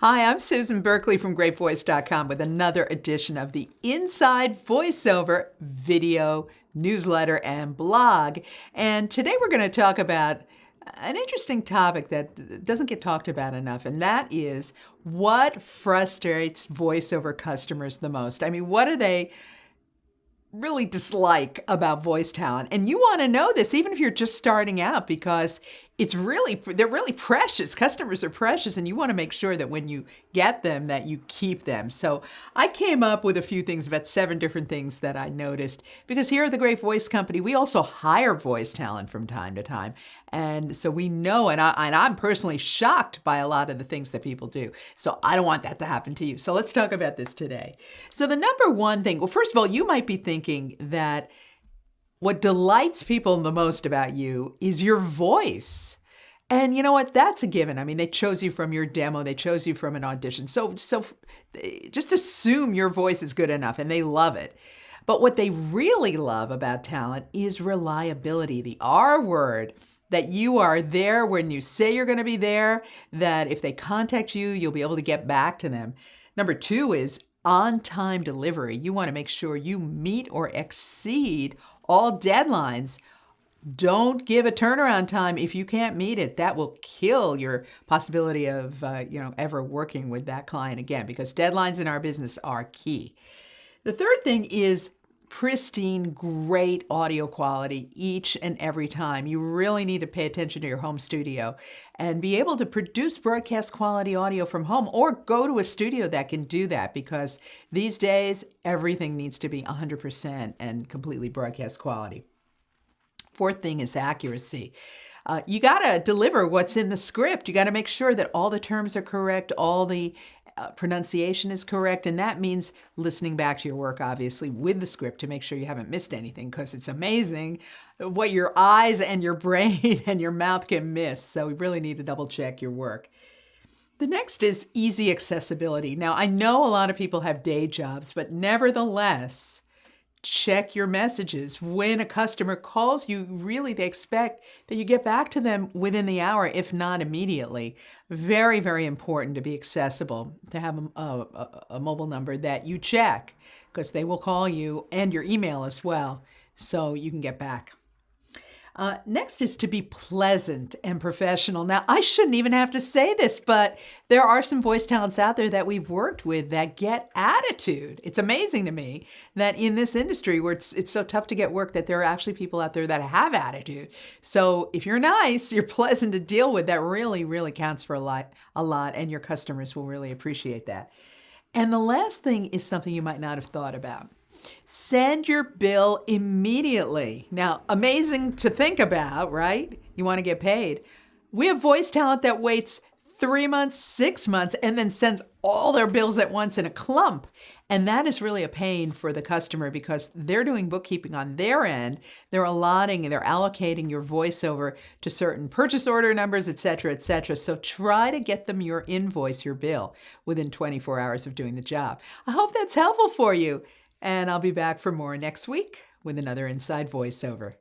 Hi, I'm Susan Berkley from GreatVoice.com with another edition of the Inside Voiceover video newsletter and blog. And today we're going to talk about an interesting topic that doesn't get talked about enough, and that is what frustrates voiceover customers the most. I mean, what do they really dislike about voice talent? And you want to know this even if you're just starting out, because they're really precious. Customers are precious, and you want to make sure that when you get them that you keep them. So I came up with a few things, about 7 different things that I noticed, because here at the Great Voice Company, we also hire voice talent from time to time. And so we know, and I'm personally shocked by a lot of the things that people do. So I don't want that to happen to you. So let's talk about this today. So the number one thing, well, first of all, you might be thinking that what delights people the most about you is your voice. And you know what? That's a given. I mean, they chose you from your demo. They chose you from an audition. So just assume your voice is good enough, and they love it. But what they really love about talent is reliability, the R word, that you are there when you say you're going to be there, that if they contact you, you'll be able to get back to them. Number 2 is on-time delivery. You want to make sure you meet or exceed all deadlines. Don't give a turnaround time if you can't meet it. That will kill your possibility of ever working with that client again, because deadlines in our business are key. The third thing is pristine, great audio quality each and every time. You really need to pay attention to your home studio and be able to produce broadcast quality audio from home, or go to a studio that can do that, because these days everything needs to be 100% and completely broadcast quality. Fourth thing is accuracy. You got to deliver what's in the script. You got to make sure that all the terms are correct, all the pronunciation is correct, and that means listening back to your work, obviously, with the script to make sure you haven't missed anything, because it's amazing what your eyes and your brain and your mouth can miss. So we really need to double check your work. The next is easy accessibility. Now, I know a lot of people have day jobs, but nevertheless, check your messages. When a customer calls you, really they expect that you get back to them within the hour, if not immediately. Very, very important to be accessible, to have a mobile number that you check, because they will call you, and your email as well, so you can get back. Next is to be pleasant and professional. Now, I shouldn't even have to say this, but there are some voice talents out there that we've worked with that get attitude. It's amazing to me that in this industry where it's so tough to get work, that there are actually people out there that have attitude. So if you're nice, you're pleasant to deal with, that really, really counts for a lot, and your customers will really appreciate that. And the last thing is something you might not have thought about. Send your bill immediately. Now, amazing to think about, right? You want to get paid. We have voice talent that waits 3 months, 6 months, and then sends all their bills at once in a clump. And that is really a pain for the customer, because they're doing bookkeeping on their end. They're allocating your voiceover to certain purchase order numbers, et cetera, et cetera. So try to get them your invoice, your bill, within 24 hours of doing the job. I hope that's helpful for you. And I'll be back for more next week with another Inside Voiceover.